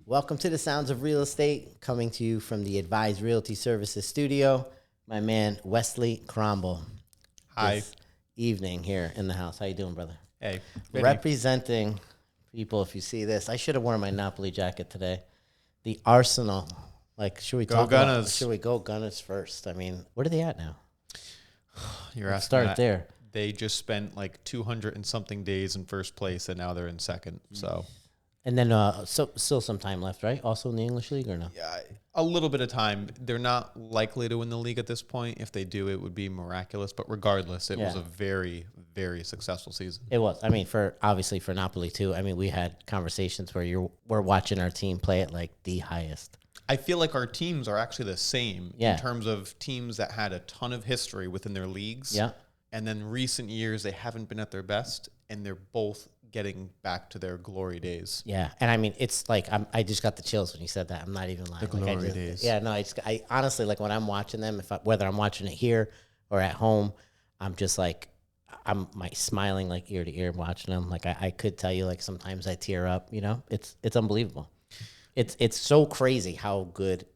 Welcome to the Sounds of Real Estate, coming to you from the Advise Realty Services studio. My man, Wesley Cromble. Hi. This evening here in the house. How you doing, brother? Hey. Representing people, if you see this, I should have worn my Napoli jacket today. The Arsenal. Like, should we talk Gunners. about, should we go Gunners first? I mean, where are they at now? You're Let's asking start that. there. They just spent like 200 and something days in first place, and now they're in second. So, And then, still some time left, right? Also in the English League or no? yeah, a little bit of time. They're not likely to win the league at this point. If they do, it would be miraculous. But regardless, it was Yeah. a very, very successful season. It was. I mean, obviously for Napoli too. I mean, we had conversations where we're watching our team play at like the highest. I feel like our teams are actually the same Yeah. in terms of teams that had a ton of history within their leagues. Yeah. And then recent years, they haven't been at their best, and they're both getting back to their glory days. Yeah, and I mean, it's like I just got the chills when you said that. I'm not even lying. The glory days. Yeah, no, I honestly, like when I'm watching them, whether I'm watching it here or at home, I'm just like I'm smiling like ear to ear watching them. Like I could tell you, like sometimes I tear up. You know, it's unbelievable. It's so crazy how good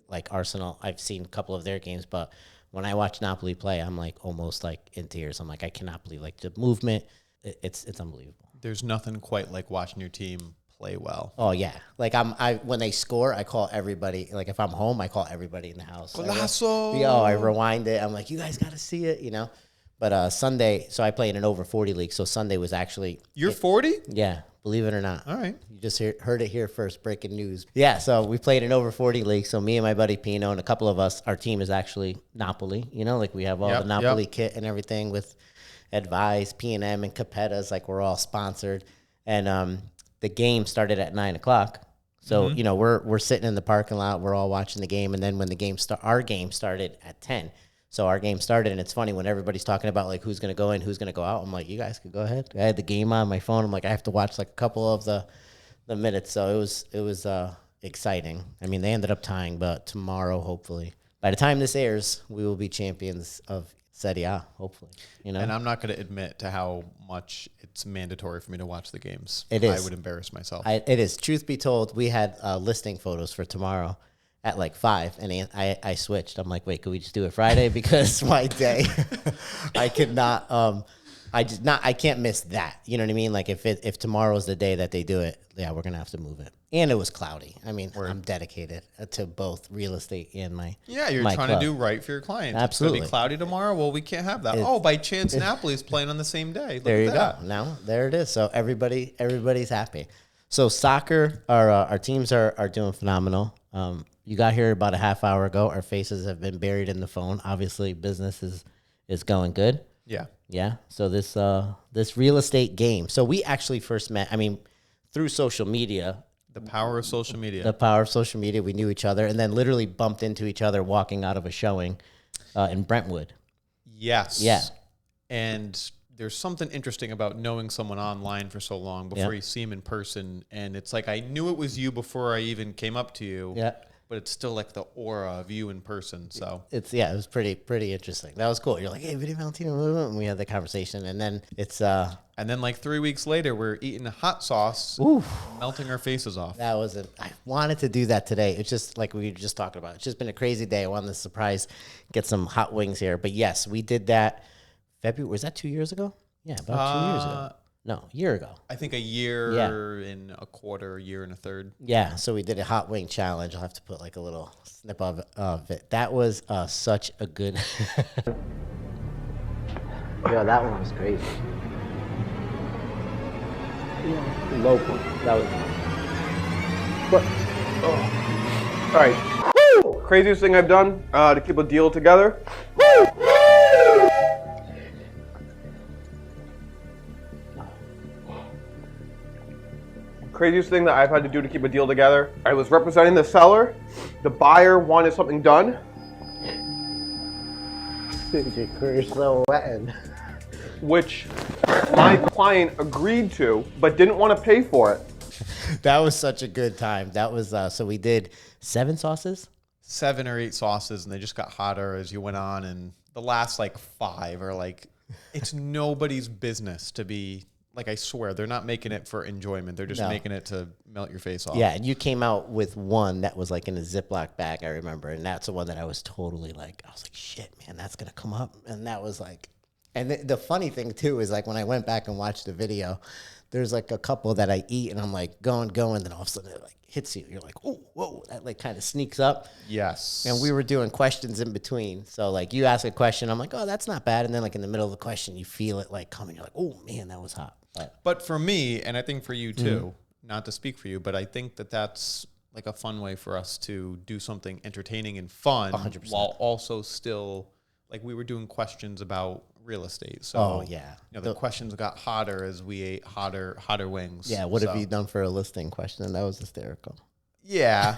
like Arsenal. I've seen a couple of their games, but when I watch Napoli play, I'm like almost like in tears. I'm like I cannot believe like the movement. It's unbelievable. There's nothing quite like watching your team play well. Oh yeah, like when they score, I call everybody. Like if I'm home, I call everybody in the house. Golazo! I rewind it. I'm like, you guys got to see it, you know. But Sunday, so I play in an over 40 league. So Sunday was actually You're 40? yeah, believe it or not. All right. You just heard it here first. Breaking news. Yeah, so we played an over 40 league. So me and my buddy Pino and a couple of us, our team is actually Napoli. You know, like we have all Yep, the Napoli kit and everything with Advise, P&M, and Capetta's. Like we're all sponsored. And the game started at 9:00. So you know we're sitting in the parking lot. We're all watching the game, and then when our game started at 10. So our game started, and it's funny when everybody's talking about like who's gonna go in, who's gonna go out. I'm like, you guys could go ahead. I had the game on my phone. I'm like, I have to watch like a couple of the minutes. So it was exciting. I mean, they ended up tying, but tomorrow, hopefully, by the time this airs, we will be champions of Serie A. Hopefully, you know. And I'm not going to admit to how much it's mandatory for me to watch the games. It is. I would embarrass myself. It is. Truth be told, we had listing photos for tomorrow at like 5, and I switched. I'm like, wait, could we just do it Friday? Because my day, I could not. I can't miss that. You know what I mean? Like if tomorrow's the day that they do it, yeah, we're gonna have to move it. And it was cloudy. I mean, I'm dedicated to both real estate and my you're my trying club. to do right for your clients. Absolutely. It's going to be cloudy tomorrow. Well, we can't have that. By chance, Napoli's playing on the same day. Look There at you that. go. Now there it is. So everybody's happy. So soccer, our teams are doing phenomenal. You got here about a half hour ago. Our faces have been buried in the phone. Obviously, business is going good. Yeah. Yeah. So this real estate game. So we actually first met. I mean, through social media. The power of social media. The power of social media. We knew each other, and then literally bumped into each other walking out of a showing in Brentwood. Yes. Yeah. And there's something interesting about knowing someone online for so long before you see him in person. And it's like I knew it was you before I even came up to you. Yeah. But it's still like the aura of you in person. So It was pretty interesting. That was cool. You're like, hey, Vinny Valentino, and we had the conversation, and then it's and then like 3 weeks later, we're eating hot sauce, melting our faces off. I wanted to do that today. It's just like we were just talking about. It's just been a crazy day. I wanted to surprise, get some hot wings here. But yes, we did that. February, was that 2 years ago? Yeah, about 2 years ago. No, a year ago. I think a year and a quarter, a year and a third. Yeah, so we did a hot wing challenge. I'll have to put like a little snip of it. That was such a good. Yo, that one was crazy. Low point. That was. All right. Woo! Craziest thing I've done to keep a deal together. Woo! Craziest thing that I've had to do to keep a deal together. I was representing the seller. The buyer wanted something done. Your career's so wet. Which my client agreed to, but didn't want to pay for it. That was such a good time. That was so we did 7 sauces. 7 or 8 sauces, and they just got hotter as you went on. And the last like 5 are like, it's nobody's business to be like, I swear, they're not making it for enjoyment. They're just making it to melt your face off. Yeah, and you came out with one that was like in a Ziploc bag, I remember. And that's the one that I was totally like, I was like, shit, man, that's going to come up. And that was like, and the funny thing too is like when I went back and watched the video, there's like a couple that I eat and I'm like going, then all of a sudden it like hits you. You're like, oh, whoa, that like kind of sneaks up. Yes. And we were doing questions in between. So like you ask a question, I'm like, oh, that's not bad. And then like in the middle of the question, you feel it like coming. You're like, oh man, that was hot. But for me, and I think for you too, not to speak for you, but I think that that's like a fun way for us to do something entertaining and fun 100%. while also still, like, we were doing questions about real estate. So, the questions got hotter as we ate hotter wings. Yeah, what have you done for a listing question? That was hysterical. Yeah.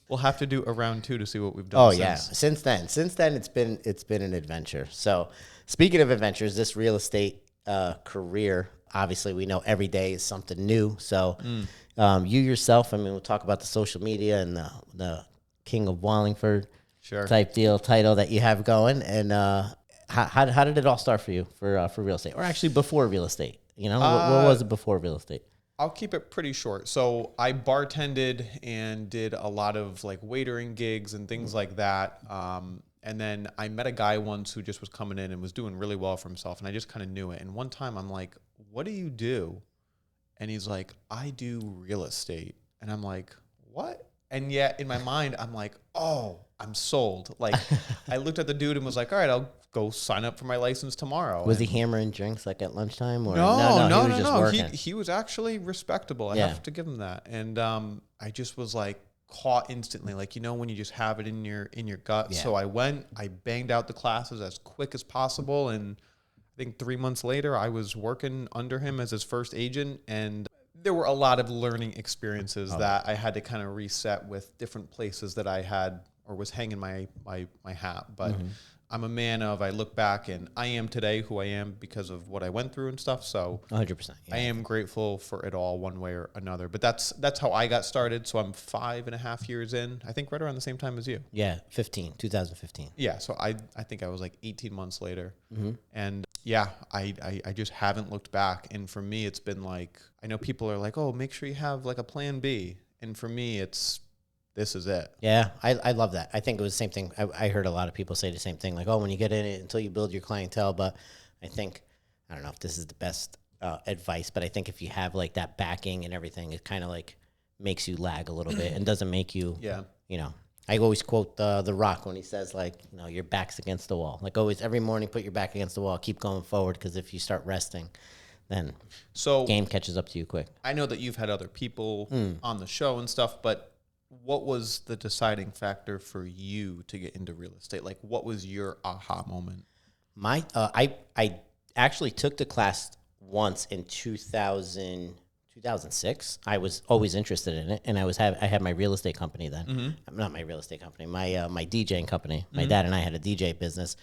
We'll have to do a round 2 to see what we've done. Since then it's been an adventure. So speaking of adventures, this real estate career, obviously we know every day is something new. So you yourself, I mean, we'll talk about the social media and the King of Wallingford type title that you have going. And how did it all start for you for real estate, or actually before real estate? You know, what was it before real estate? I'll keep it pretty short. So I bartended and did a lot of like waitering gigs and things like that. And then I met a guy once who just was coming in and was doing really well for himself. And I just kind of knew it. And one time I'm like, what do you do? And he's like, I do real estate. And I'm like, what? And yet in my mind, I'm like, oh, I'm sold. Like I looked at the dude and was like, all right, I'll go sign up for my license tomorrow. Was he hammering drinks like at lunchtime? Or No. He was just working. He was actually respectable. I have to give him that. And I just was like, caught instantly, like, you know, when you just have it in your gut. So I banged out the classes as quick as possible, and I think 3 months later I was working under him as his first agent, and there were a lot of learning experiences that I had to kind of reset with different places that I had or was hanging my hat. But I'm a man of, I look back and I am today who I am because of what I went through and stuff. So 100%. I am grateful for it all one way or another. But that's how I got started. So I'm 5.5 years in, I think right around the same time as you. Yeah, 2015. Yeah, so I think I was like 18 months later. And I just haven't looked back. And for me, it's been like, I know people are like, oh, make sure you have like a plan B. And for me, this is it. Yeah, I love that. I think it was the same thing. I heard a lot of people say the same thing, like, oh, when you get in it until you build your clientele. But I think, I don't know if this is the best advice, but I think if you have like that backing and everything, it kind of like makes you lag a little bit and doesn't make you, you know. I always quote The Rock when he says, like, you know, your back's against the wall. Like always, every morning, put your back against the wall, keep going forward, because if you start resting, then game catches up to you quick. I know that you've had other people on the show and stuff, but what was the deciding factor for you to get into real estate? Like, what was your aha moment? I actually took the class once in 2006. I was always interested in it, and I had my real estate company then. Not my real estate company, my DJing company. My dad and I had a DJ business.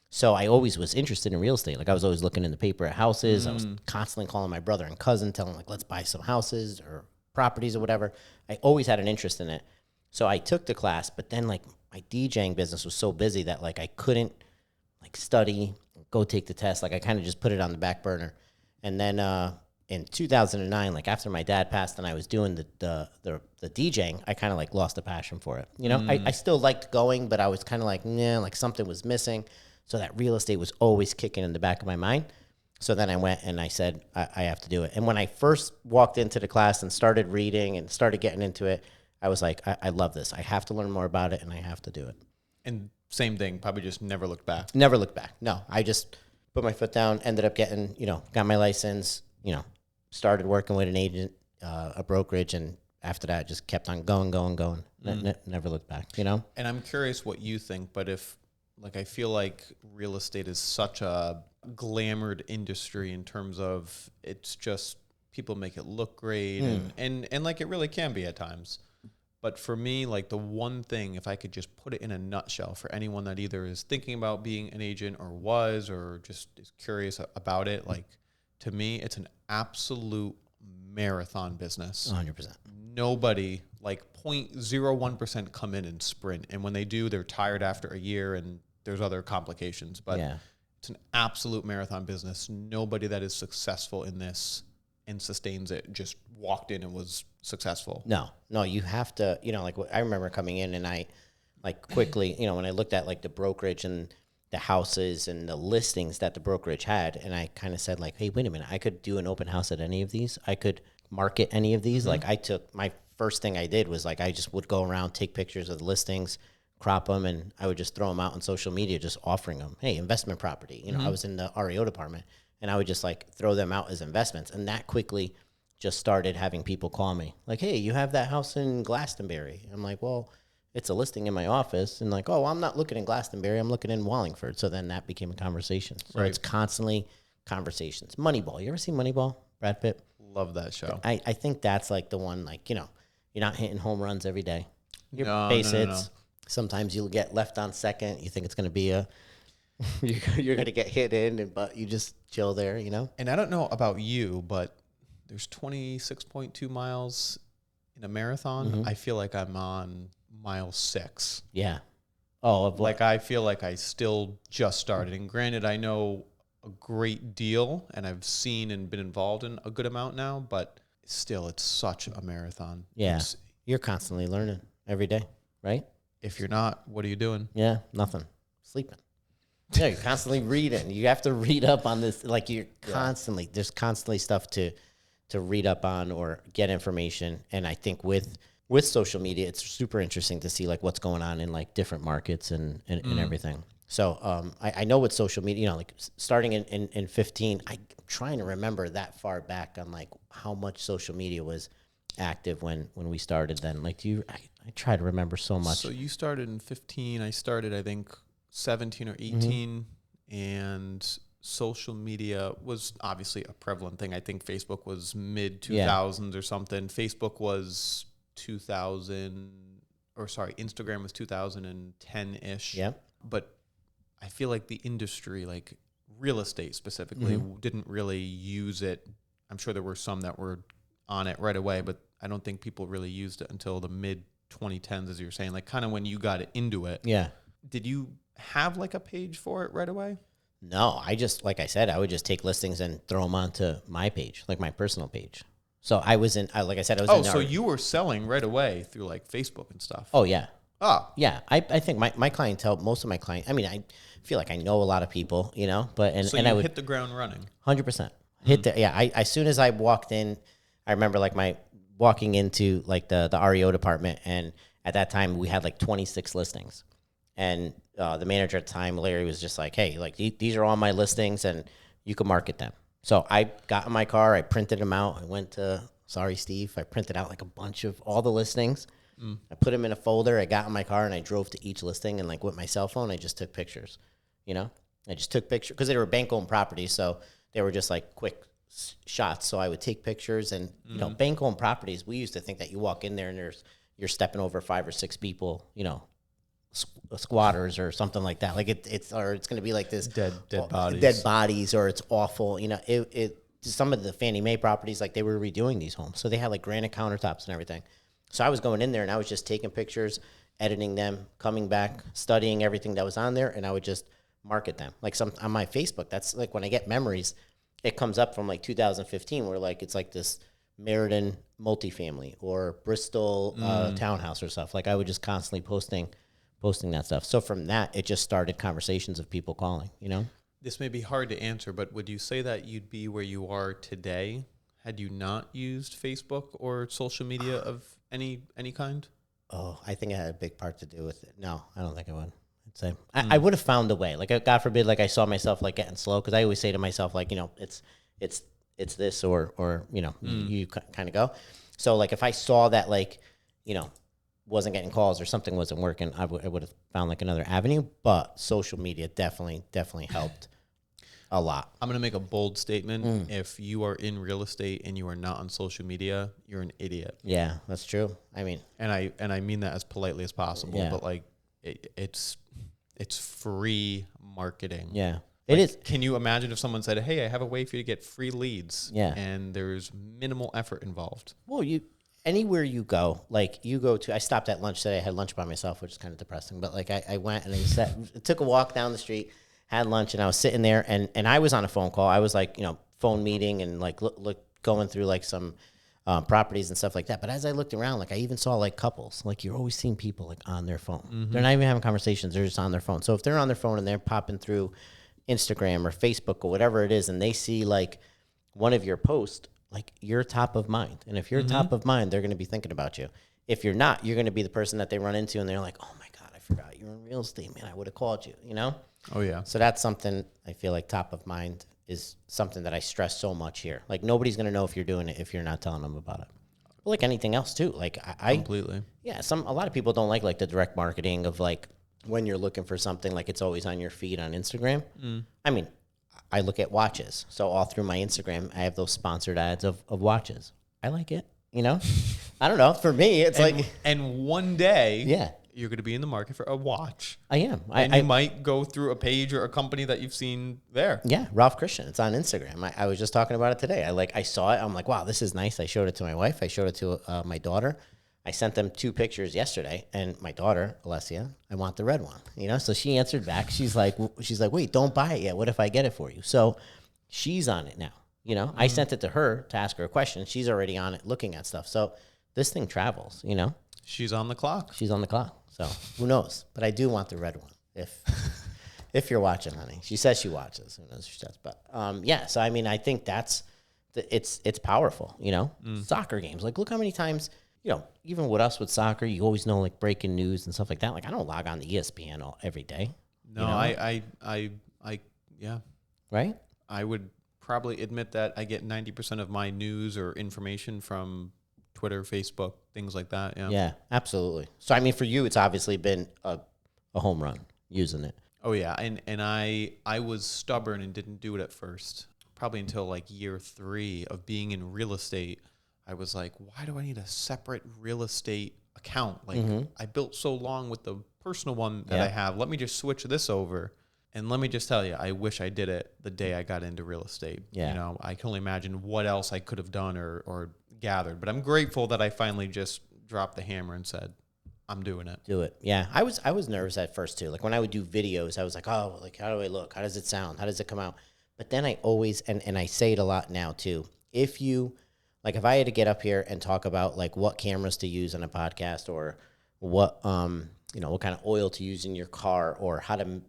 So I always was interested in real estate. Like I was always looking in the paper at houses. I was constantly calling my brother and cousin, telling them, like, let's buy some houses or properties or whatever. I always had an interest in it. So I took the class, but then like my DJing business was so busy that like I couldn't like study, go take the test. Like I kind of just put it on the back burner. And then in 2009, like after my dad passed and I was doing the DJing, I kind of like lost the passion for it. You know, I still liked going, but I was kind of like, nah, like something was missing. So that real estate was always kicking in the back of my mind. So then I went and I said, I have to do it. And when I first walked into the class and started reading and started getting into it, I was like, I love this. I have to learn more about it and I have to do it. And same thing, probably just never looked back. Never looked back. No, I just put my foot down, ended up getting, got my license, started working with an agent, a brokerage. And after that, just kept on going. Never looked back, And I'm curious what you think, but I feel like real estate is such a glamored industry in terms of it's just people make it look great and like it really can be at times. But for me, like the one thing, if I could just put it in a nutshell for anyone that either is thinking about being an agent or just is curious about it, like to me, it's an absolute marathon business. 100%. Nobody, like 0.01% come in and sprint. And when they do, they're tired after a year and there's other complications. But It's an absolute marathon business. Nobody that is successful in this and sustains it just walked in and was successful. No, you have to, like I remember coming in and I like quickly, when I looked at like the brokerage and the houses and the listings that the brokerage had, and I kind of said like, hey, wait a minute, I could do an open house at any of these. I could market any of these. Like my first thing I did was like, I just would go around, take pictures of the listings, crop them, and I would just throw them out on social media, just offering them, hey, investment property. I was in the REO department, and I would just like throw them out as investments. And that quickly just started having people call me like, hey, you have that house in Glastonbury. I'm like, well, it's a listing in my office. And like, oh, well, I'm not looking in Glastonbury. I'm looking in Wallingford. So then that became a conversation. So it's constantly conversations. Moneyball. You ever seen Moneyball? Brad Pitt? Love that show. I think that's like the one, like, you're not hitting home runs every day. Your No. hits. Sometimes you'll get left on second. You think it's going to be you're going to get hit in, but you just chill there, And I don't know about you, but there's 26.2 miles in a marathon. I feel like I'm on mile 6. Yeah. Oh, like I feel like I still just started. And granted, I know a great deal and I've seen and been involved in a good amount now, but still it's such a marathon. Yeah. You're constantly learning every day, right? If you're not, what are you doing? Yeah, nothing. Sleeping. Yeah, you're constantly reading. You have to read up on this. Like you're constantly, there's constantly stuff to read up on or get information. And I think with social media, it's super interesting to see like what's going on in like different markets and everything. So I know with social media, like starting in 15, I'm trying to remember that far back on like how much social media was active when we started then. Like I try to remember so much. So you started in 15. I started, I think, 17 or 18. And social media was obviously a prevalent thing. I think Facebook was mid 2000s or something. Facebook was 2000, or sorry, Instagram was 2010-ish. Yeah. But I feel like the industry, like real estate specifically, didn't really use it. I'm sure there were some that were on it right away, but I don't think people really used it until the mid 2010s, as you're saying, like kind of when you got into it. Yeah. Did you have like a page for it right away? No, I just, like I said, I would just take listings and throw them onto my page, like my personal page. So I was in, like I said, I was in. Oh, so you were selling right away through like Facebook and stuff. Oh, yeah. Oh. Yeah. I think my clientele, most of my clients, I mean, I feel like I know a lot of people, but, so and you I would hit the ground running. 100%. Hit the, as soon as I walked in, I remember like walking into like the REO department, and at that time we had like 26 listings. And the manager at the time, Larry, was just like, hey, like these are all my listings and you can market them. So I got in my car, I printed them out. I went to, sorry, Steve, I printed out like a bunch of all the listings. I put them in a folder. I got in my car and I drove to each listing, and like with my cell phone, I just took pictures, I just took pictures because they were bank-owned properties. So they were just like quick shots. So I would take pictures, and, bank-owned properties, we used to think that you walk in there and you're stepping over 5 or 6 people, squatters or something like that. Like it's going to be like this dead bodies, or it's awful. Some of the Fannie Mae properties, like they were redoing these homes. So they had like granite countertops and everything. So I was going in there and I was just taking pictures, editing them, coming back, studying everything that was on there. And I would just market them. Like on my Facebook, that's like when I get memories, it comes up from like 2015 where like, it's like this Meriden multifamily or Bristol townhouse or stuff. Like I would just constantly posting that stuff. So from that, it just started conversations of people calling, This may be hard to answer, but would you say that you'd be where you are today had you not used Facebook or social media of any kind? Oh, I think it had a big part to do with it. No, I don't think I would. I'd say I would have found a way. Like, God forbid, like I saw myself like getting slow, because I always say to myself, like, it's this or you kind of go. So like if I saw that, like, wasn't getting calls or something wasn't working, I would have found like another avenue. But social media definitely helped a lot. I'm going to make a bold statement. If you are in real estate and you are not on social media, you're an idiot. Yeah, that's true. I mean, and I mean that as politely as possible, but like it's free marketing. Yeah. Like, it is. Can you imagine if someone said, "Hey, I have a way for you to get free leads," and there's minimal effort involved? Well, anywhere you go, like you go to, I stopped at lunch today. I had lunch by myself, which is kind of depressing, but like I went and I took a walk down the street, had lunch, and I was sitting there, and I was on a phone call. I was like, phone meeting and like look going through like some properties and stuff like that. But as I looked around, like I even saw like couples, like you're always seeing people like on their phone. They're not even having conversations. They're just on their phone. So if they're on their phone and they're popping through Instagram or Facebook or whatever it is, and they see like one of your posts, like you're top of mind. And if you're top of mind, they're going to be thinking about you. If you're not, you're going to be the person that they run into and they're like, oh my God, I forgot you're in real estate, man. I would have called you, Oh yeah. So that's something I feel like top of mind is something that I stress so much here. Like nobody's going to know if you're doing it if you're not telling them about it. But like anything else too. Like I Completely. Yeah, a lot of people don't like the direct marketing of like when you're looking for something, like it's always on your feed on Instagram. I mean, I look at watches. So all through my Instagram, I have those sponsored ads of watches. I like it, I don't know. For me, it's and one day, yeah, you're going to be in the market for a watch. I am. And you might go through a page or a company that you've seen there. Yeah, Ralph Christian. It's on Instagram. I was just talking about it today. I saw it. I'm like, wow, this is nice. I showed it to my wife. I showed it to my daughter. I sent them 2 pictures yesterday, and my daughter, Alessia, I want the red one. So she answered back. She's like, wait, don't buy it yet. What if I get it for you? So she's on it now. I sent it to her to ask her a question. She's already on it looking at stuff. So this thing travels, She's on the clock. She's on the clock. So who knows? But I do want the red one. If you're watching, honey. She says she watches. Who knows if she does? But yeah. So I mean, I think it's powerful. Soccer games. Like, look how many times. Even with us with soccer, you always know like breaking news and stuff like that. Like I don't log on to ESPN every day. No, I yeah. Right? I would probably admit that I get 90% of my news or information from Twitter, Facebook, things like that. Yeah. Yeah, absolutely. So I mean, for you, it's obviously been a home run using it. Oh yeah, and I was stubborn and didn't do it at first. Probably until like year 3 of being in real estate. I was like, why do I need a separate real estate account? Like I built so long with the personal one that I have. Let me just switch this over. And let me just tell you, I wish I did it the day I got into real estate. Yeah. I can only imagine what else I could have done or gathered. But I'm grateful that I finally just dropped the hammer and said, I'm doing it. Do it. Yeah. I was nervous at first too. Like when I would do videos, I was like, oh, like how do I look? How does it sound? How does it come out? But then I always, and I say it a lot now too, if I had to get up here and talk about like what cameras to use on a podcast or what, what kind of oil to use in your car or how to,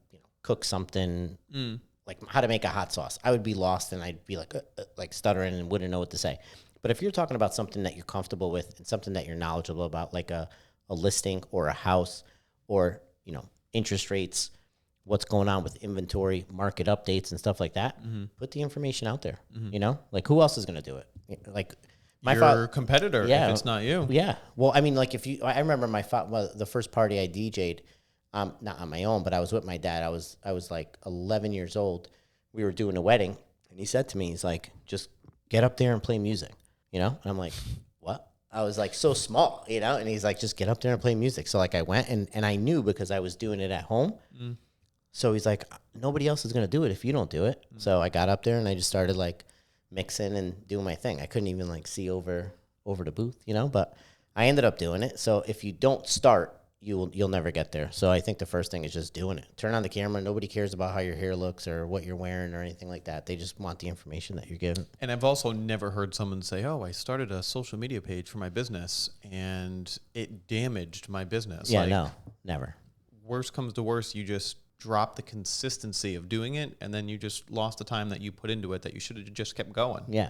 cook something, like how to make a hot sauce, I would be lost and I'd be like stuttering and wouldn't know what to say. But if you're talking about something that you're comfortable with and something that you're knowledgeable about, like a listing or a house or, interest rates, what's going on with inventory, market updates and stuff like that, put the information out there, like who else is going to do it? Like your competitor, if it's not you. Yeah. Well, I mean, like I remember the first party I DJ'd, not on my own, but I was with my dad. I was like 11 years old. We were doing a wedding, and he said to me, he's like, just get up there and play music, And I'm like, what? I was like so small, And he's like, just get up there and play music. So like I went, and I knew because I was doing it at home. So he's like, nobody else is going to do it if you don't do it. So I got up there, and I just started like mixing and doing my thing. I couldn't even like see over the booth, But I ended up doing it. So if you don't start, you'll never get there. So I think the first thing is just doing it. Turn on the camera. Nobody cares about how your hair looks or what you're wearing or anything like that. They just want the information that you're giving. And I've also never heard someone say, oh, I started a social media page for my business and it damaged my business. Yeah, no, never. Worst comes to worst, you just drop the consistency of doing it and then you just lost the time that you put into it that you should have just kept going. Yeah.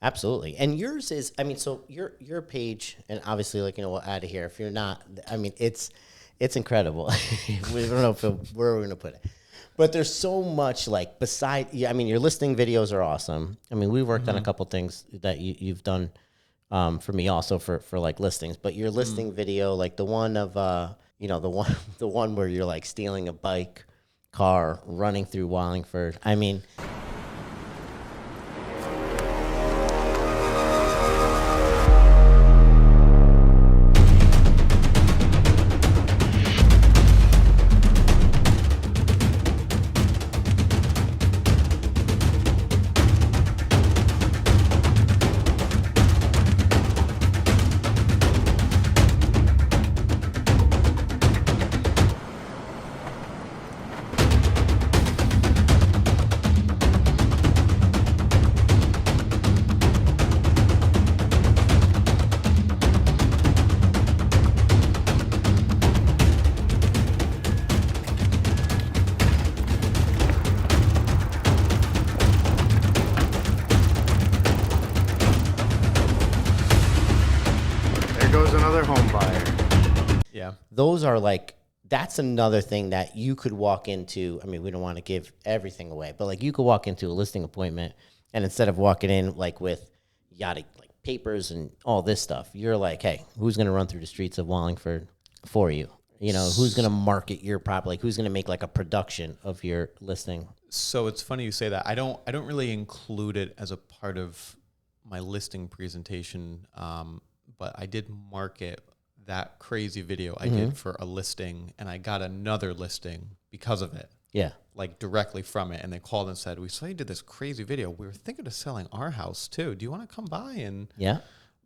Absolutely. And yours is, I mean, so your page, and obviously, like, we'll add it here. If you're not, I mean, it's incredible. We don't know where we're going to put it. But there's so much, like, I mean, your listing videos are awesome. I mean, we worked on a couple things that you've done for me also for like listings. But your listing video, like the one of, the one where you're like stealing a bike, car, running through Wallingford. I mean, regular home buyer. Yeah. Those are like, that's another thing that you could walk into. I mean, we don't want to give everything away, but like you could walk into a listing appointment and instead of walking in like with yada, like papers and all this stuff, you're like, hey, who's going to run through the streets of Wallingford for you? You know, who's going to market your property? Like, who's going to make like a production of your listing? So it's funny you say that. I don't really include it as a part of my listing presentation, but I did market that crazy video I did for a listing, and I got another listing because of it. Yeah. Like directly from it. And they called and said, we saw you did this crazy video. We were thinking of selling our house too. Do you want to come by? And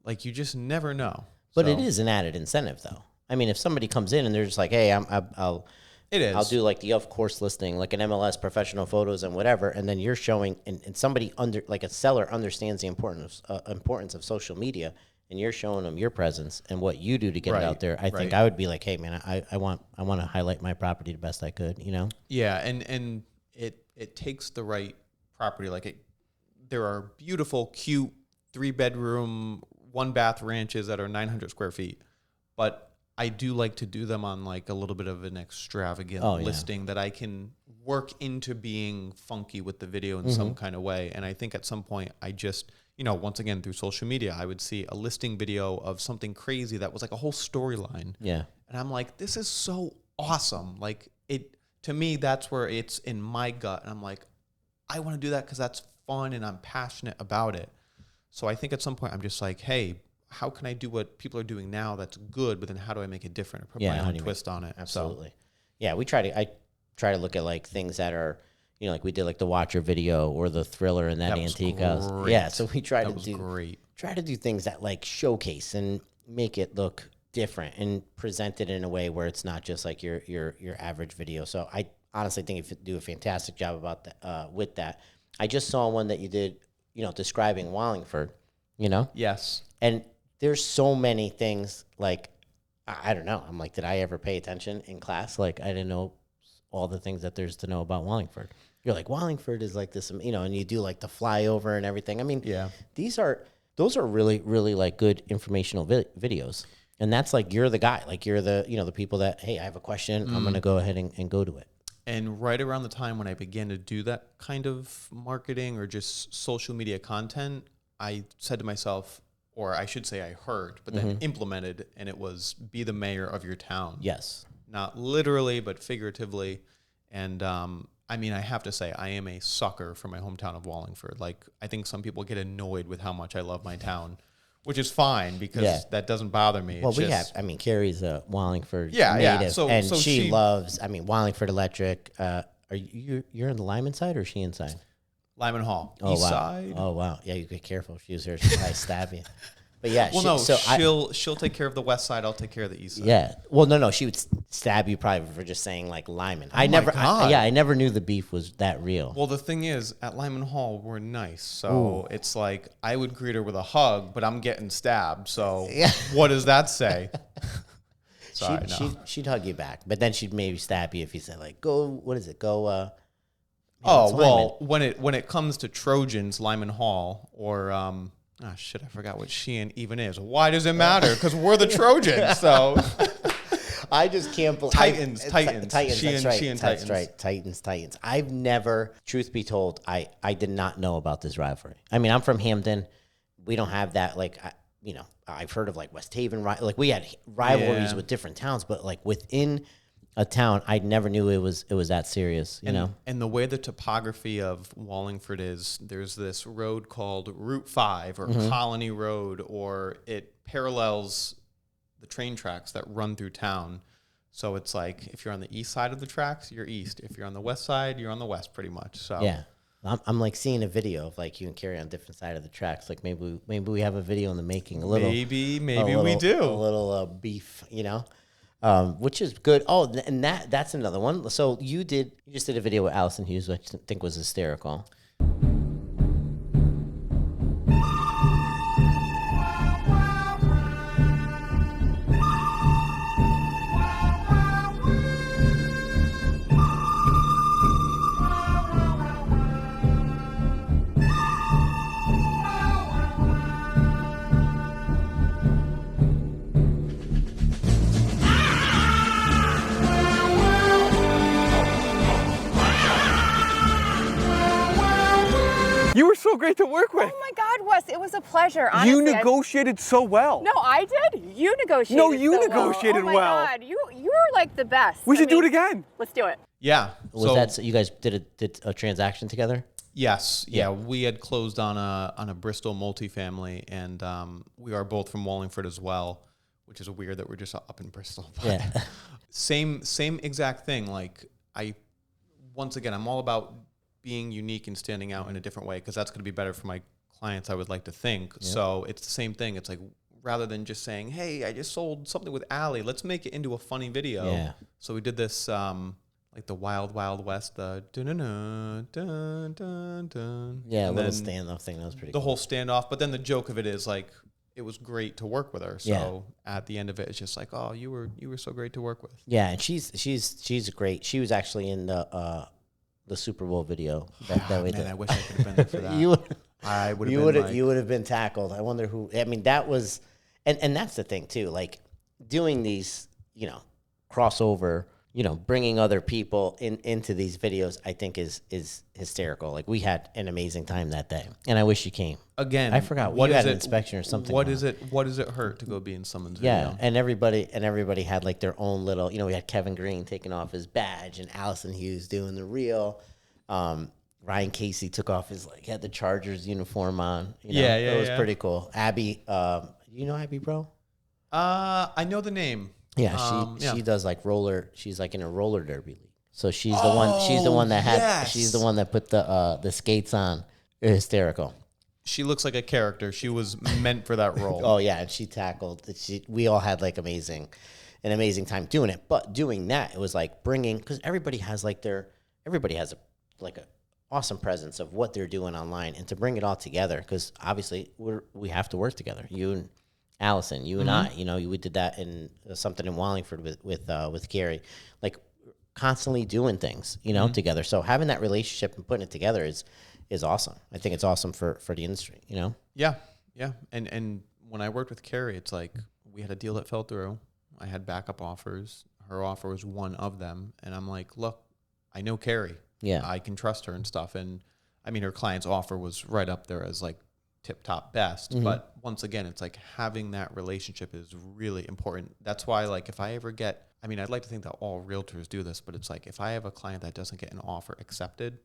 like, you just never know. But it is an added incentive though. I mean, if somebody comes in and they're just like, hey, I'll do like the of course listing, like an MLS, professional photos and whatever. And then you're showing, and somebody like a seller understands the importance of social media, and you're showing them your presence and what you do to get it out there. I think I would be like, hey man, I want to highlight my property the best I could, you know? Yeah. And it takes the right property. Like there are beautiful, cute 3-bedroom, 1-bath ranches that are 900 square feet, but I do like to do them on like a little bit of an extravagant listing that I can work into being funky with the video in some kind of way. And I think at some point I just, you know, once again, through social media, I would see a listing video of something crazy that was like a whole storyline. Yeah. And I'm like, this is so awesome. Like to me, that's where it's in my gut. And I'm like, I want to do that because that's fun and I'm passionate about it. So I think at some point I'm just like, hey, how can I do what people are doing now that's good, but then how do I make it different? Put my own twist on it. Absolutely. So. Yeah, I try to look at like things that are, you know, like we did like the Watcher video or the Thriller and that antique house. Yeah, so we try to do things that like showcase and make it look different and present it in a way where it's not just like your average video. So I honestly think you do a fantastic job about that with that. I just saw one that you did, you know, describing Wallingford, you know? Yes. And there's so many things, like, I don't know. I'm like, did I ever pay attention in class? Like, I didn't know all the things that there's to know about Wallingford. You're like, Wallingford is like this, you know, and you do like the flyover and everything. I mean, those are really, really like good informational videos. And that's like, you're the guy, like you're the, you know, the people that, hey, I have a question. I'm going to go ahead and go to it. And right around the time when I began to do that kind of marketing or just social media content, I said to myself, or I should say I heard, but then implemented, and it was be the mayor of your town. Yes. Not literally, but figuratively. And I mean, I have to say, I am a sucker for my hometown of Wallingford. Like, I think some people get annoyed with how much I love my town, which is fine because that doesn't bother me. Well, Carrie's a Wallingford native, and so she loves, Wallingford Electric. Are you're on the Lyman side or is she inside? Lyman Hall, east side. Oh, wow. Yeah, you get careful. If she was here, she'd probably stab you. But yeah, she'll take care of the west side. I'll take care of the east side. Yeah. Well, no, she would stab you probably for just saying like Lyman. I never knew the beef was that real. Well, the thing is, at Lyman Hall, we're nice. So it's like I would greet her with a hug, but I'm getting stabbed. So what does that say? She'd hug you back, but then she'd maybe stab you if you said like, go, what is it? Go, when it comes to Trojans, Lyman Hall, or I forgot what Sheehan even is. Why does it matter? Because we're the Trojans. So I just can't believe Titans. Sheehan, that's right. Sheehan That's right. Titans. I've never, truth be told, I did not know about this rivalry. I mean, I'm from Hampton. We don't have that. Like, I've heard of like West Haven. Like we had rivalries with different towns, but like within a town, I never knew it was that serious, you know? And the way the topography of Wallingford is, there's this road called Route 5 or Colony Road, or it parallels the train tracks that run through town. So it's like, if you're on the east side of the tracks, you're east. If you're on the west side, you're on the west pretty much. So yeah. I'm like seeing a video of like you and Carrie on different side of the tracks. Like maybe we have a video in the making. Maybe we do. A little beef, you know? Which is good. Oh, and that's another one. So you just did a video with Allison Hughes, which I think was hysterical. so great to work with. Oh my God, Wes, it was a pleasure. Honestly, You negotiated so well. No, I did. You negotiated. No, you so negotiated well. well. Oh my God, you're like the best. We should do it again. Let's do it. Yeah. Was that so you guys did a transaction together? Yes. Yeah. We had closed on a Bristol multifamily, and we are both from Wallingford as well, which is weird that we're just up in Bristol. But Yeah. same exact thing. Like once again, I'm all about being unique and standing out in a different way because that's going to be better for my clients, I would like to think. Yeah. So it's the same thing. It's like rather than just saying, hey, I just sold something with Allie, let's make it into a funny video. Yeah. So we did this like the Wild Wild West, the dun dun dun dun dun. Yeah, a little standoff thing. That was pretty cool. The whole standoff. But then the joke of it is like, it was great to work with her. So at the end of it, it's just like, oh, you were so great to work with. Yeah, and she's great. She was actually in the Super Bowl video that we did. I wish I could have been there for that. You would have been tackled. I wonder who. I mean, that was, and that's the thing too. Like doing these, crossover. Bringing other people into these videos, I think is hysterical. Like we had an amazing time that day, and I wish you came. Again, I forgot what you had an inspection or something. What does it hurt to go be in someone's video? Yeah, and everybody had like their own little. We had Kevin Green taking off his badge, and Allison Hughes doing the reel. Ryan Casey took off had the Chargers uniform on. It was pretty cool. Abby, you know Abby, bro? I know the name. Yeah, she does like roller. She's like in a roller derby league. So she's the one. She's the one that had. Yes. She's the one that put the skates on. Hysterical. She looks like a character. She was meant for that role. Oh yeah, and she tackled. We all had like an amazing time doing it. But doing that, it was like bringing because everybody has a awesome presence of what they're doing online, and to bring it all together because obviously we have to work together. You and Allison, you and I, we did that in something in Wallingford with Gary, like constantly doing things, together. So having that relationship and putting it together is awesome. I think it's awesome for the industry, Yeah. Yeah. And when I worked with Carrie, it's like we had a deal that fell through. I had backup offers. Her offer was one of them. And I'm like, look, I know Carrie. Yeah. I can trust her and stuff. And I mean, her client's offer was right up there as like tip top best. Mm-hmm. But once again, it's like having that relationship is really important. That's why, like, if I ever get, I'd like to think that all realtors do this, but it's like, if I have a client that doesn't get an offer accepted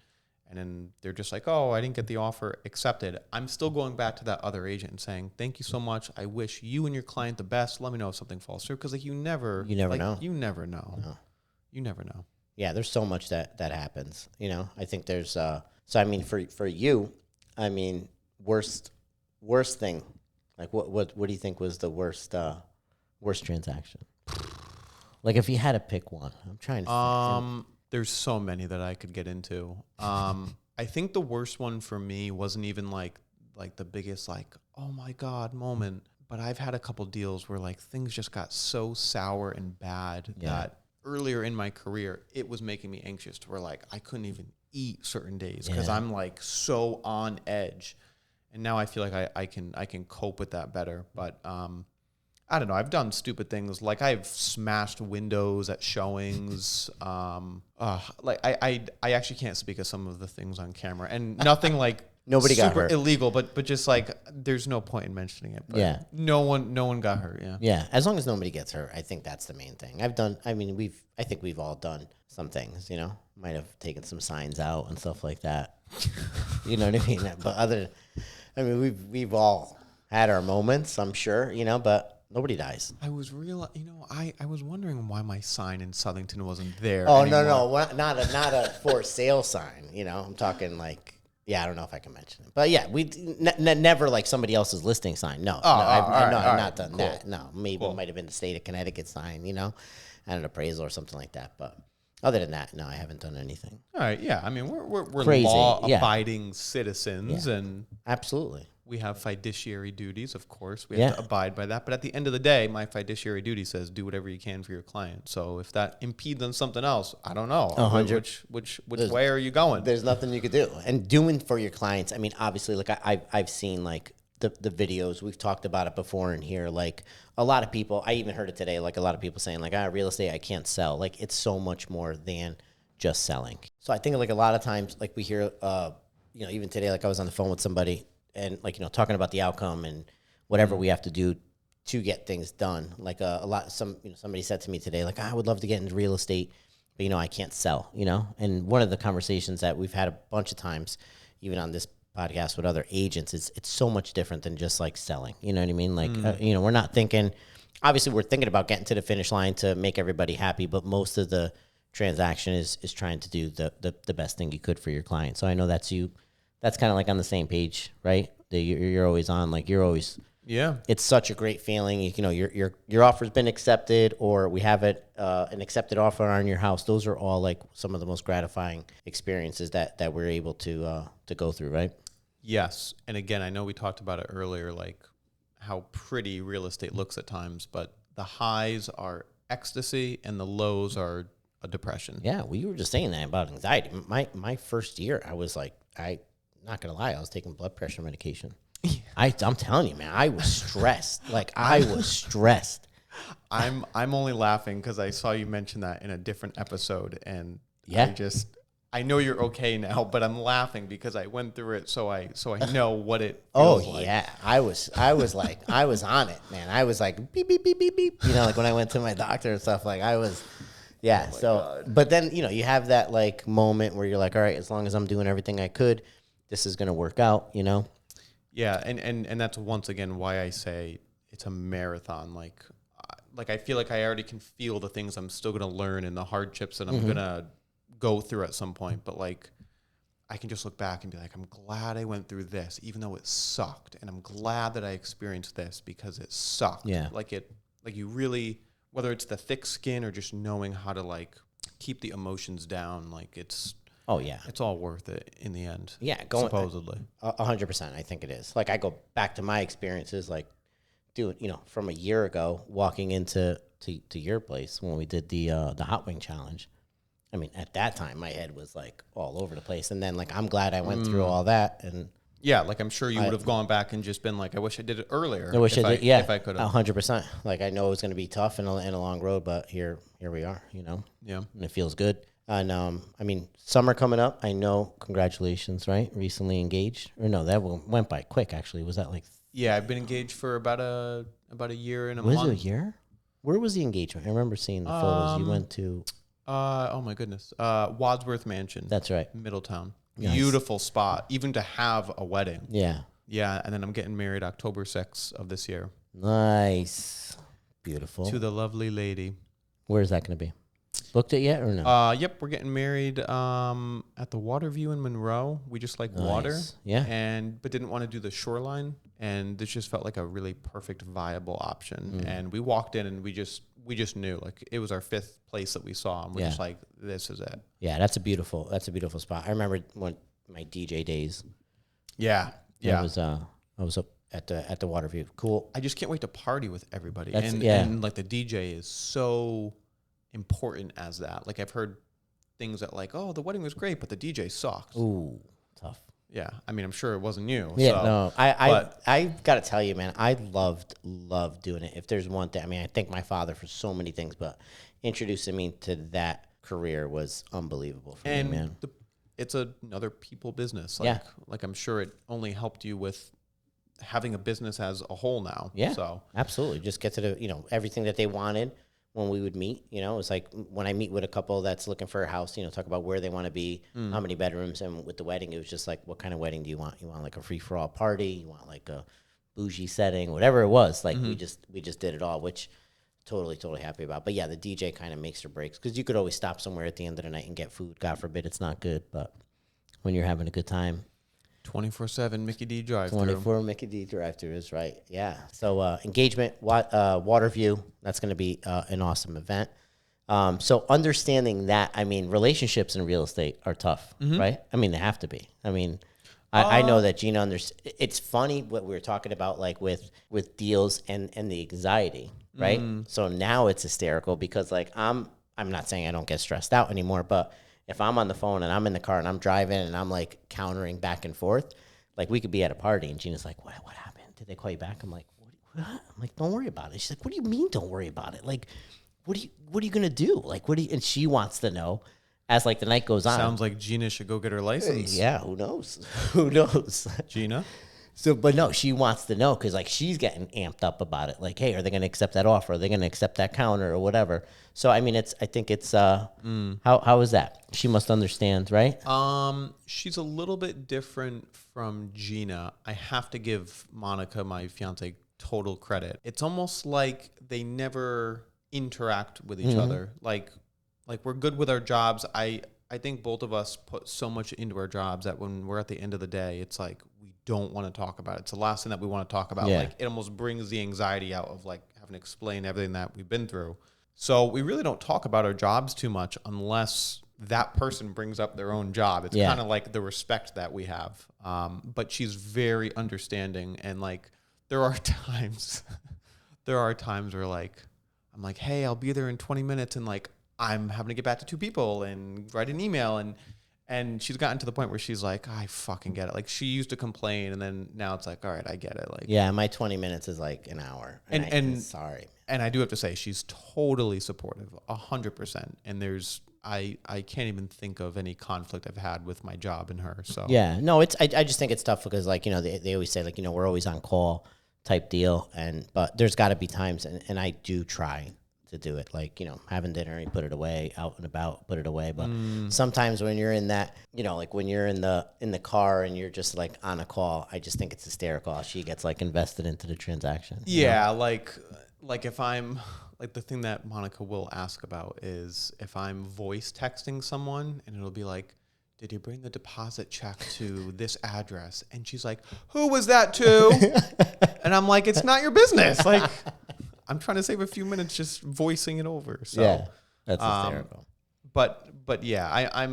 and then they're just like, oh, I didn't get the offer accepted, I'm still going back to that other agent and saying, thank you so much. I wish you and your client the best. Let me know if something falls through. Cause like, you never know. You never know. No. You never know. Yeah. There's so much that happens, I think there's, for you, worst thing, like what do you think was the worst transaction? Like if you had to pick one, I'm trying to. There's so many that I could get into. I think the worst one for me wasn't even like the biggest like oh my god moment, but I've had a couple deals where like things just got so sour and bad that earlier in my career it was making me anxious to where like I couldn't even eat certain days because I'm like so on edge. And now I feel like I can cope with that better. But I don't know. I've done stupid things. Like I've smashed windows at showings. Like I actually can't speak of some of the things on camera. And nothing like nobody got hurt. Illegal, but just like there's no point in mentioning it. But no one got hurt. Yeah. Yeah. As long as nobody gets hurt, I think that's the main thing. I think we've all done some things, might have taken some signs out and stuff like that. You know what I mean? But we've all had our moments, I'm sure, but nobody dies. I was I was wondering why my sign in Southington wasn't there. Oh, anymore. no, not a for sale sign. I'm talking like, I don't know if I can mention it, but we never like somebody else's listing sign. No, I've not done that. No, maybe it might have been the state of Connecticut sign, and an appraisal or something like that. But other than that, no, I haven't done anything. All right, yeah. We're Crazy. law-abiding citizens, and absolutely, we have fiduciary duties. Of course, we have to abide by that. But at the end of the day, my fiduciary duty says do whatever you can for your client. So if that impedes on something else, I don't know. 100. Which way are you going? There's nothing you could do. And doing for your clients, obviously, like I've seen like the videos. We've talked about it before in here. Like a lot of people, I even heard it today. Like a lot of people saying like, real estate, I can't sell. Like it's so much more than just selling. So I think like a lot of times, like we hear you know, even today, like I was on the phone with somebody and like, you know, talking about the outcome and whatever we have to do to get things done. Like somebody said to me today, like, I would love to get into real estate, but you know, I can't sell, you know? And one of the conversations that we've had a bunch of times, even on this podcast with other agents, is it's so much different than just like selling. You know what I mean? Like, you know, we're not thinking, obviously we're thinking about getting to the finish line to make everybody happy, but most of the transaction is trying to do the best thing you could for your client. So I know that's you. That's kind of like on the same page, right? That you're always on, like you're always. Yeah. It's such a great feeling. You know, your offer's been accepted, or we have an accepted offer on your house. Those are all like some of the most gratifying experiences that we're able to go through, right? Yes. And again, I know we talked about it earlier, like how pretty real estate looks at times, but the highs are ecstasy and the lows are a depression. Yeah, well, you were just saying that about anxiety. My first year, I was like, not gonna lie, I was taking blood pressure medication. I'm telling you, man, I was stressed. Like I was stressed. I'm only laughing because I saw you mention that in a different episode, and yeah, I know you're okay now, but I'm laughing because I went through it, so I know what it feels like. Yeah, I was like, I was on it, man. I was like, beep beep beep beep beep. You know, like when I went to my doctor and stuff, like I was. Yeah. Oh so, God. But then, you know, you have that like moment where you're like, all right, as long as I'm doing everything I could, this is going to work out, you know? Yeah. And that's once again why I say it's a marathon. Like I feel like I already can feel the things I'm still going to learn and the hardships that I'm going to go through at some point. But like, I can just look back and be like, I'm glad I went through this, even though it sucked. And I'm glad that I experienced this because it sucked. Yeah. Like you really, whether it's the thick skin or just knowing how to like keep the emotions down, like it's all worth it in the end. Yeah, supposedly 100%. I think it is. Like I go back to my experiences, like doing, you know, from a year ago, walking into your place when we did the hot wing challenge. I mean, at that time, my head was like all over the place, and then like I'm glad I went through all that and. Yeah, like I'm sure you would have gone back and just been like, I wish I did it earlier. I wish I did. Yeah, if I could have. 100%. Like I know it was going to be tough and a long road, but here we are. You know. Yeah. And it feels good. And I mean, summer coming up. I know. Congratulations, right? Recently engaged, or no? That went by quick. Actually, was that like? Yeah, I've been engaged for about a year and a month. Was it a year? Where was the engagement? I remember seeing the photos. You went to. Oh my goodness, Wadsworth Mansion. That's right. Middletown. Nice. Beautiful spot, even to have a wedding. Yeah. Yeah, and then I'm getting married October 6th of this year. Nice. Beautiful. To the lovely lady. Where is that going to be? Booked it yet or no? Yep, we're getting married at the Waterview in Monroe. We just like water. Yeah. But didn't want to do the shoreline, and this just felt like a really perfect, viable option. And we walked in and we just knew, like it was our fifth place that we saw, and we're just like, this is it. Yeah, that's a beautiful spot. I remember when my DJ days. Yeah. I was up at the Waterview. Cool. I just can't wait to party with everybody. That's, and like the DJ is so important as that. Like I've heard things that like, oh, the wedding was great, but the DJ sucked. Ooh, tough. Yeah, I mean, I'm sure it wasn't you. Yeah, so, no, I got to tell you, man, I loved doing it. If there's one thing, I mean, I thank my father for so many things, but introducing me to that career was unbelievable for me, man. It's another people business. Like I'm sure it only helped you with having a business as a whole now. Yeah, so absolutely. Just get to the, everything that they wanted when we would meet. It's like when I meet with a couple that's looking for a house, talk about where they want to be, how many bedrooms, and with the wedding, it was just like, what kind of wedding do you want? You want like a free-for-all party? You want like a bougie setting? Whatever it was, like we just did it all, which totally happy about. But yeah, the DJ kind of makes or breaks, because you could always stop somewhere at the end of the night and get food. God forbid it's not good, but when you're having a good time, 24/7 Mickey D drive-thru. 24 Mickey D drive-thru is right. Yeah. So engagement, Waterview, that's going to be an awesome event. So understanding that, I mean, relationships in real estate are tough, right? I mean, they have to be. I mean, I know that Gina it's funny what we were talking about, like with deals and the anxiety, right? So now it's hysterical because like I'm not saying I don't get stressed out anymore, but if I'm on the phone and I'm in the car and I'm driving and I'm like countering back and forth, like we could be at a party and Gina's like, what happened? Did they call you back? I'm like, what? I'm like, don't worry about it. She's like, what do you mean don't worry about it? Like, what are you going to do? Like, and she wants to know. as like the night goes on. Sounds like Gina should go get her license. Yeah, who knows? Who knows? Gina? So, but no, she wants to know because like she's getting amped up about it. Like, hey, are they going to accept that offer? Are they going to accept that counter or whatever? So, I mean, I think it's how is that? She must understand, right? She's a little bit different from Gina. I have to give Monica, my fiance, total credit. It's almost like they never interact with each other. Like we're good with our jobs. I think both of us put so much into our jobs that when we're at the end of the day, it's like we don't want to talk about it. It's the last thing that we want to talk about. Yeah. Like it almost brings the anxiety out of like having to explain everything that we've been through. So we really don't talk about our jobs too much unless that person brings up their own job. It's kind of like the respect that we have. But she's very understanding, and like there are times where like I'm like, hey, I'll be there in 20 minutes, and like I'm having to get back to 2 people and write an email, and she's gotten to the point where she's like, I fucking get it. Like she used to complain, and then now it's like, all right, I get it. Like Yeah, my 20 minutes is like an hour. And sorry. And I do have to say, she's totally supportive, 100%. And I can't even think of any conflict I've had with my job and her. So Yeah, no, I just think it's tough because like, you know, they always say like, you know, we're always on call type deal. But there's got to be times, and I do try to do it, like, you know, having dinner, you put it away, out and about, put it away. But sometimes when you're in that, you know, like when you're in the car and you're just like on a call, I just think it's hysterical how she gets like invested into the transaction. Yeah, like if I'm like, the thing that Monica will ask about is if I'm voice texting someone, and it'll be like, did you bring the deposit check to this address? And she's like, who was that to? And I'm like, it's not your business. Like, I'm trying to save a few minutes just voicing it over. So, Yeah, that's hysterical. But yeah,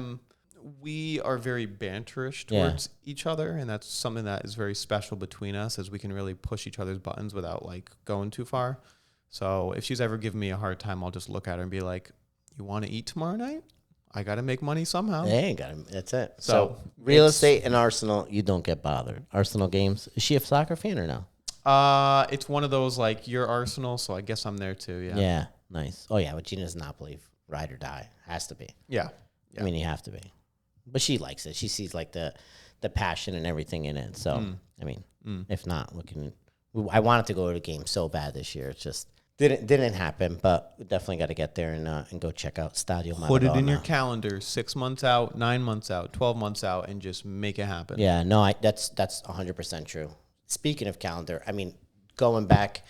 we are very banterish towards each other, and that's something that is very special between us, as we can really push each other's buttons without like going too far. So if she's ever given me a hard time, I'll just look at her and be like, you want to eat tomorrow night? I got to make money somehow. They ain't got him. That's it. So real estate and Arsenal, you don't get bothered. Arsenal games. Is she a soccer fan or no? It's one of those like, you're Arsenal, so I guess I'm there too. Yeah. Yeah, nice. Oh yeah, but Gina's Napoli, ride or die, has to be. Yeah. I mean, you have to be. But she likes it. She sees like the passion and everything in it. So I mean, if not, I wanted to go to a game so bad this year. It just didn't happen. But we definitely got to get there and go check out Stadio Maradona. Put it in your calendar, 6 months out, 9 months out, 12 months out, and just make it happen. Yeah, no, that's 100% true. Speaking of calendar, I mean, going back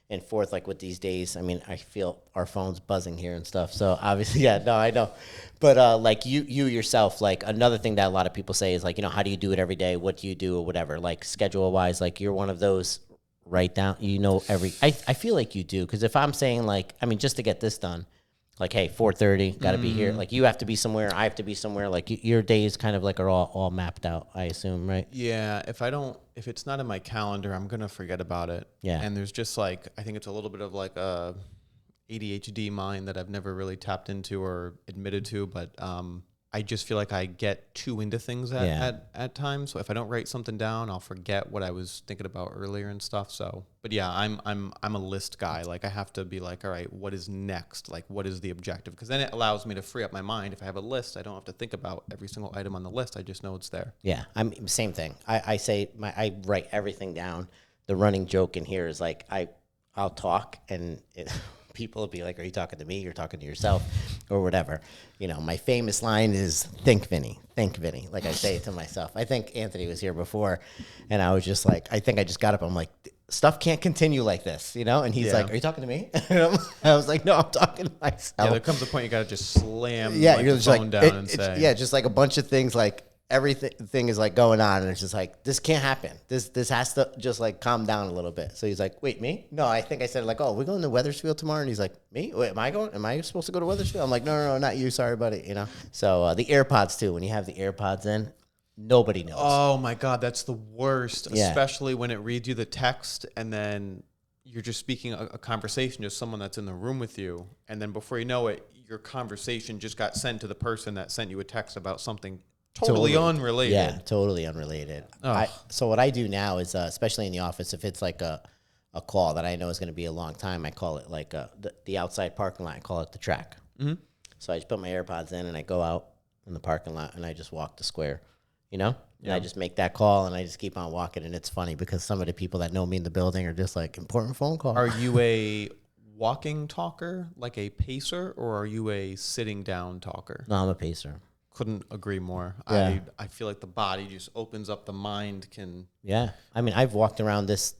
and forth like with these days, I mean, I feel our phones buzzing here and stuff. So obviously, yeah, no, I know. But like you yourself, like another thing that a lot of people say is like, you know, how do you do it every day? What do you do or whatever? Like schedule wise, like you're one of those write down, you know, I feel like you do. Because if I'm saying like, I mean, just to get this done, like, hey, 4:30, got to be here. Like you have to be somewhere, I have to be somewhere. Like your days kind of like are all mapped out, I assume, right? Yeah, if it's not in my calendar, I'm going to forget about it. Yeah. And there's just like, I think it's a little bit of like a ADHD mind that I've never really tapped into or admitted to, but I just feel like I get too into things at times. So if I don't write something down, I'll forget what I was thinking about earlier and stuff. So, but yeah, I'm a list guy. Like I have to be like, all right, what is next? Like, what is the objective? Because then it allows me to free up my mind. If I have a list, I don't have to think about every single item on the list. I just know it's there. Yeah, I'm same thing. I write everything down. The running joke in here is like I'll talk and people will be like, "Are you talking to me? You're talking to yourself, or whatever." You know, my famous line is "Think, Vinny. Think, Vinny." Like I say it to myself. I think Anthony was here before, and I was just like, I think I just got up. I'm like, stuff can't continue like this, you know. And he's like, "Are you talking to me?" I was like, "No, I'm talking to myself." Yeah, there comes a point you got to just slam you're the just phone like, down and say, yeah, just like a bunch of things, like everything is like going on, and it's just like, this can't happen. This has to just like calm down a little bit. So he's like, "Wait, me? No, I think I said like, oh, we're going to Wethersfield tomorrow." And he's like, "Me? Wait, am I going? Am I supposed to go to Wethersfield?" I'm like, no, not you. Sorry, buddy. You know. So the AirPods too. When you have the AirPods in, nobody knows. Oh my God, that's the worst, Yeah. especially when it reads you the text and then you're just speaking a conversation to someone that's in the room with you. And then before you know it, your conversation just got sent to the person that sent you a text about something totally unrelated. Yeah, totally unrelated. So what I do now is, especially in the office, if it's like a call that I know is going to be a long time, I call it like the outside parking lot. I call it the track. Mm-hmm. So I just put my AirPods in and I go out in the parking lot, and I just walk the square, you know? And I just make that call, and I just keep on walking. And it's funny because some of the people that know me in the building are just like, important phone call. Are you a walking talker, like a pacer, or are you a sitting down talker? No, I'm a pacer. Couldn't agree more. Yeah. I feel like the body just opens up, the mind can. Yeah. I mean, I've walked around this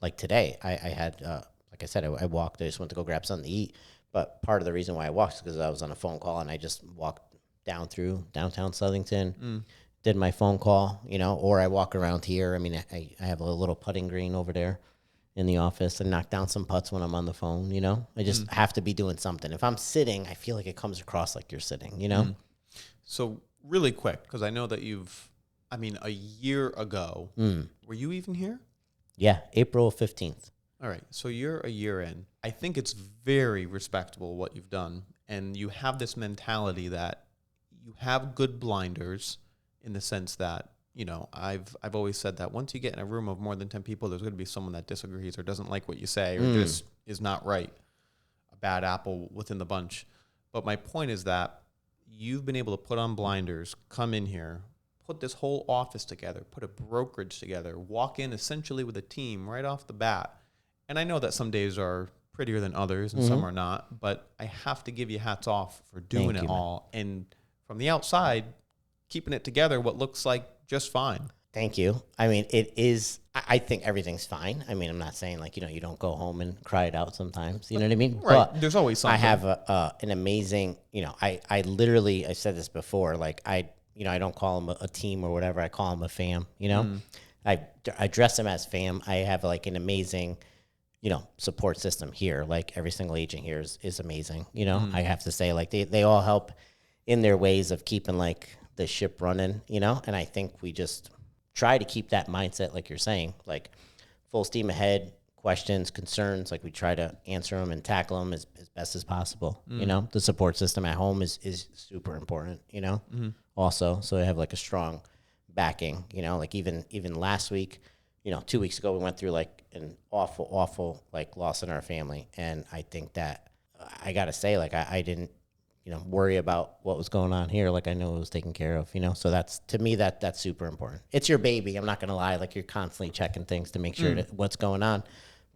like today. I had, like I said, I walked. I just went to go grab something to eat. But part of the reason why I walked is because I was on a phone call, and I just walked down through downtown Southington, did my phone call, you know, or I walk around here. I mean, I have a little putting green over there in the office and knock down some putts when I'm on the phone, you know. I just have to be doing something. If I'm sitting, I feel like it comes across like you're sitting, you know. So really quick, because I know that a year ago, were you even here? Yeah, April 15th. All right, so you're a year in. I think it's very respectable what you've done, and you have this mentality that you have good blinders in the sense that, you know, I've always said that once you get in a room of more than 10 people, there's going to be someone that disagrees or doesn't like what you say or just is not right, a bad apple within the bunch. But my point is that you've been able to put on blinders, come in here, put this whole office together, put a brokerage together, walk in essentially with a team right off the bat. And I know that some days are prettier than others and some are not, but I have to give you hats off for doing it all. And from the outside, keeping it together, what looks like just fine. Thank you. I mean, it is, I think everything's fine. I mean, I'm not saying like, you know, you don't go home and cry it out sometimes. You know what I mean? Right. But There's always something. I have an amazing, you know, I literally, I said this before, like I don't call them a team or whatever. I call them a fam, you know? I dress them as fam. I have like an amazing, you know, support system here. Like every single agent here is amazing. You know, I have to say like they all help in their ways of keeping like the ship running, you know? And I think we just try to keep that mindset, like you're saying, like full steam ahead, questions, concerns, like we try to answer them and tackle them as best as possible. You know, the support system at home is super important, you know, also. So I have like a strong backing, you know, like even last week, you know, 2 weeks ago, we went through like an awful like loss in our family. And I think that I got to say, like, I didn't, you know, worry about what was going on here. Like I know it was taken care of, you know? So that's, to me, that's super important. It's your baby. I'm not going to lie. Like you're constantly checking things to make sure that what's going on.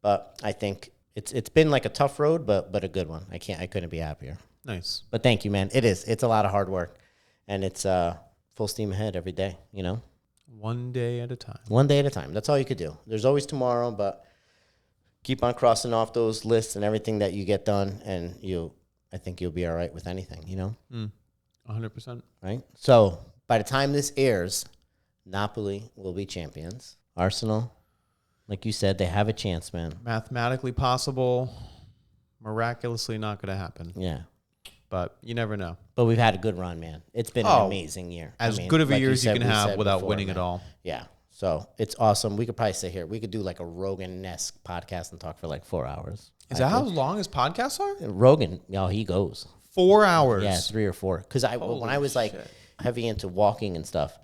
But I think it's been like a tough road, but a good one. I couldn't be happier. Nice. But thank you, man. It's a lot of hard work, and it's full steam ahead every day, you know? One day at a time. One day at a time. That's all you could do. There's always tomorrow, but keep on crossing off those lists and everything that you get done, and I think you'll be all right with anything, you know? 100%. Right? So by the time this airs, Napoli will be champions. Arsenal, like you said, they have a chance, man. Mathematically possible, miraculously not going to happen. Yeah. But you never know. But we've had a good run, man. It's been an amazing year. As good of a like year as you said, can we have said without before, winning man. it all. Yeah. So it's awesome. We could probably sit here. We could do like a Rogan-esque podcast and talk for like 4 hours. Is that how long his podcasts are? Rogan, he goes. 4 hours. Yeah, 3 or 4. Because when I was like heavy into walking and stuff,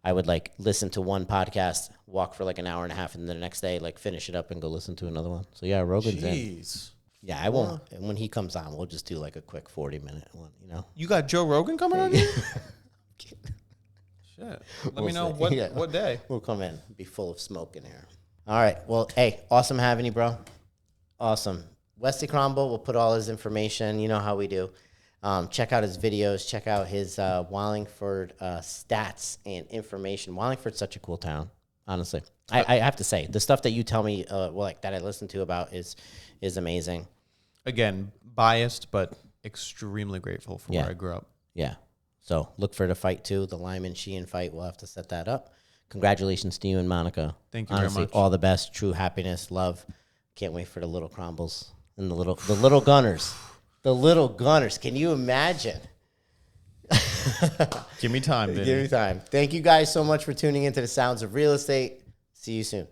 I would like listen to one podcast, walk for like an hour and a half, and then the next day like finish it up and go listen to another one. So yeah, Rogan's in. Yeah, I won't. And when he comes on, we'll just do like a quick 40-minute one, you know? You got Joe Rogan coming on here? Shit. Let me know what day. We'll come in, be full of smoke in here. All right. Well, hey, awesome having you, bro. Awesome. Wesley Cromwell, we'll put all his information. You know how we do. Check out his videos. Check out his Wallingford stats and information. Wallingford's such a cool town, honestly. I have to say, the stuff that you tell me, that I listen to about is amazing. Again, biased, but extremely grateful for where I grew up. Yeah. So look for the fight too, the Lyman Sheehan fight. We'll have to set that up. Congratulations to you and Monica. Thank you Honestly, very much. All the best, true happiness, love. Can't wait for the little Cromwells and the little Gunners. The little Gunners. Can you imagine? Give me time, Vinny. Give me time. Thank you guys so much for tuning into the Sounds of Real Estate. See you soon.